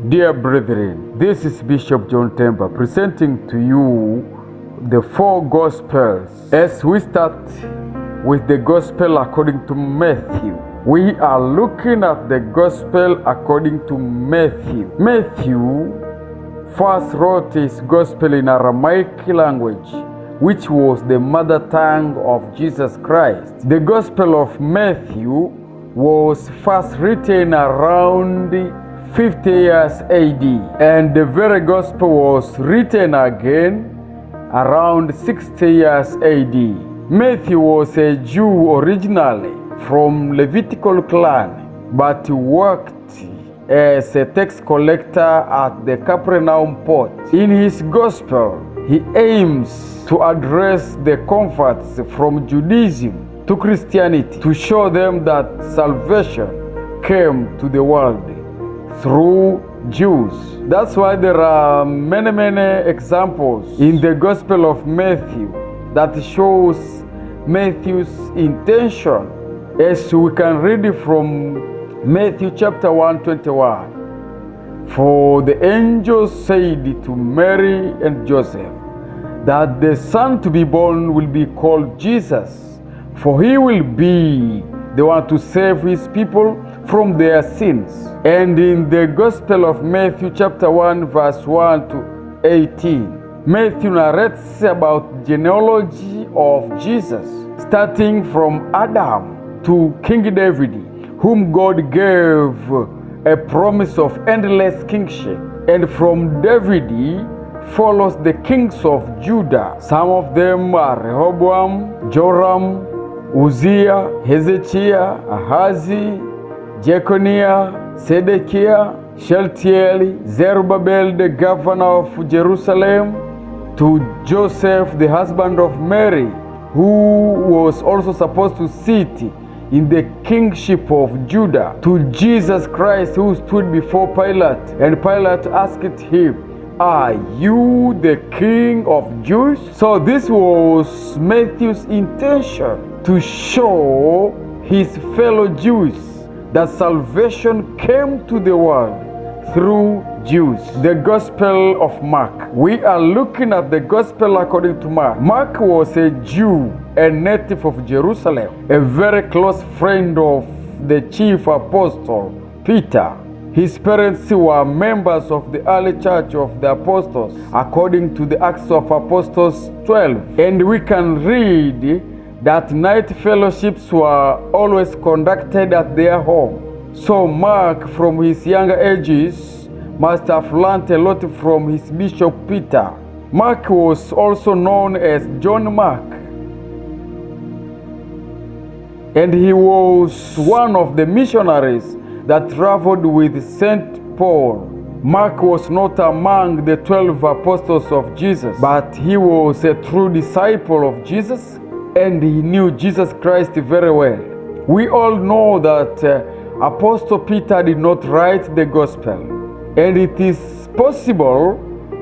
Dear brethren, this is Bishop John Temba presenting to you the four Gospels. As we start with the Gospel according to Matthew, we are looking at the Gospel according to Matthew. Matthew first wrote his Gospel in Aramaic language, which was the mother tongue of Jesus Christ. The Gospel of Matthew was first written around 50 years AD, and the very Gospel was written again around 60 years AD. Matthew was a Jew originally from Levitical clan, but worked as a tax collector at the Capernaum port. In his Gospel, he aims to address the converts from Judaism to Christianity to show them that salvation came to the world through Jews. That's why there are many examples in the Gospel of Matthew that shows Matthew's intention, as we can read it from Matthew chapter 1:21. For the angel said to Mary and Joseph that the son to be born will be called Jesus, for he will be the one to save his people from their sins. And in the Gospel of Matthew chapter 1 verse 1 to 18, Matthew narrates about genealogy of Jesus, starting from Adam to King David, whom God gave a promise of endless kingship. And from David follows the kings of Judah. Some of them are Rehoboam, Joram, Uzziah, Hezekiah, Ahazi, Jeconiah, Sedekiah, Shealtiel, Zerubbabel, the governor of Jerusalem, to Joseph, the husband of Mary, who was also supposed to sit in the kingship of Judah, to Jesus Christ, who stood before Pilate, and Pilate asked him, "Are you the king of Jews?" So this was Matthew's intention, to show his fellow Jews that salvation came to the world through Jews. The Gospel of Mark. We are looking at the Gospel according to Mark. Mark was a Jew, a native of Jerusalem, a very close friend of the chief apostle Peter. His parents were members of the early church of the apostles, according to the Acts of Apostles 12. And we can read that night fellowships were always conducted at their home. So Mark, from his younger ages, must have learned a lot from his bishop Peter. Mark was also known as John Mark, and he was one of the missionaries that traveled with St. Paul. Mark was not among the 12 apostles of Jesus, but he was a true disciple of Jesus, and he knew Jesus Christ very well. We all know that Apostle Peter did not write the Gospel, and it is possible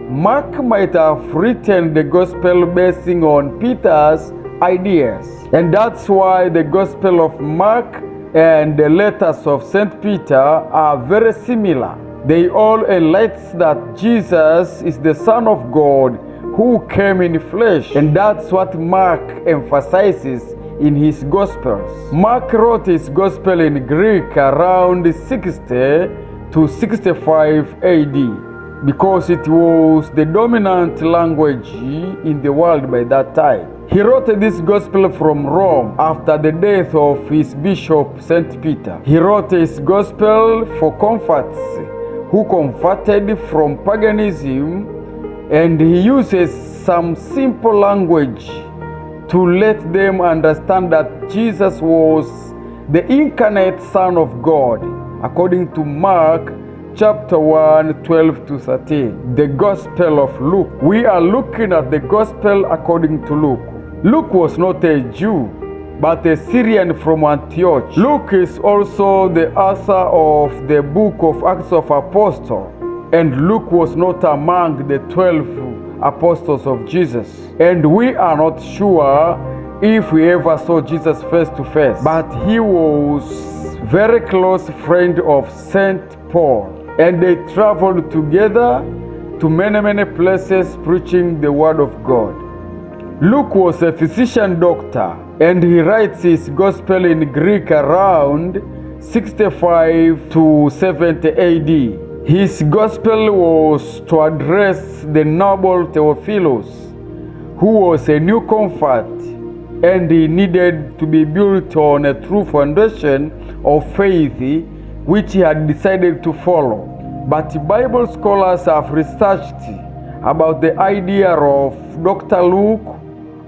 Mark might have written the Gospel basing on Peter's ideas. And that's why the Gospel of Mark and the letters of St. Peter are very similar. They all enlighten that Jesus is the Son of God who came in flesh, and that's what Mark emphasizes in his Gospels. Mark wrote his Gospel in Greek around 60 to 65 AD because it was the dominant language in the world by that time. He wrote this Gospel from Rome after the death of his bishop St. Peter. He wrote his Gospel for converts who converted from paganism, and he uses some simple language to let them understand that Jesus was the incarnate Son of God, according to Mark chapter 1, 12 to 13. The Gospel of Luke. We are looking at the Gospel according to Luke. Luke was not a Jew, but a Syrian from Antioch. Luke is also the author of the book of Acts of Apostles, and Luke was not among the 12 apostles of Jesus. And we are not sure if we ever saw Jesus face to face, but he was very close friend of St. Paul. and they traveled together to many places preaching the word of God. Luke was a physician doctor, and he writes his gospel in Greek around 65 to 70 AD. His gospel was to address the noble Theophilus, who was a new convert, and he needed to be built on a true foundation of faith which he had decided to follow. But Bible scholars have researched about the idea of Dr. Luke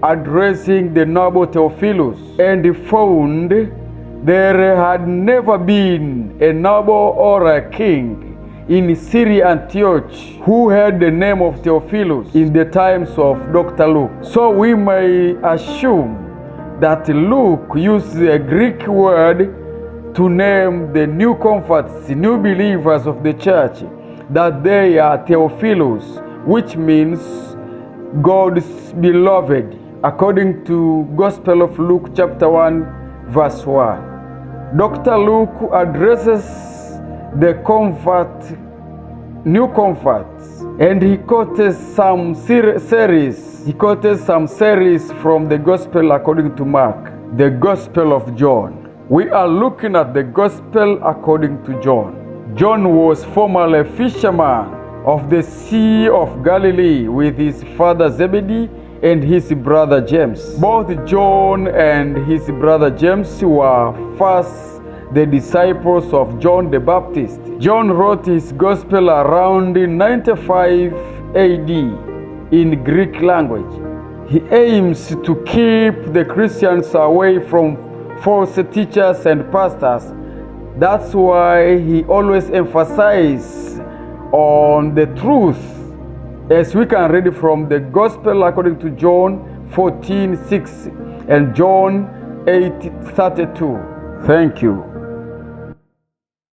addressing the noble Theophilus, and found there had never been a noble or a king in Syria Antioch who had the name of Theophilus in the times of Dr. Luke. So we may assume that Luke used a Greek word to name the new converts, new believers of the church, that they are Theophilus, which means God's beloved, according to Gospel of Luke chapter 1 verse 1. Dr. Luke addresses the new converts, and he quotes some series. He quotes some series from the Gospel according to Mark, the Gospel of John. We are looking at the Gospel according to John. John was formerly a fisherman of the Sea of Galilee with his father Zebedee and his brother James. Both John and his brother James were first the disciples of John the Baptist. John wrote his gospel around 95 AD in Greek language. He aims to keep the Christians away from false teachers and pastors. That's why he always emphasizes on the truth, as we can read from the Gospel according to John 14:6 and John 8:32. Thank you.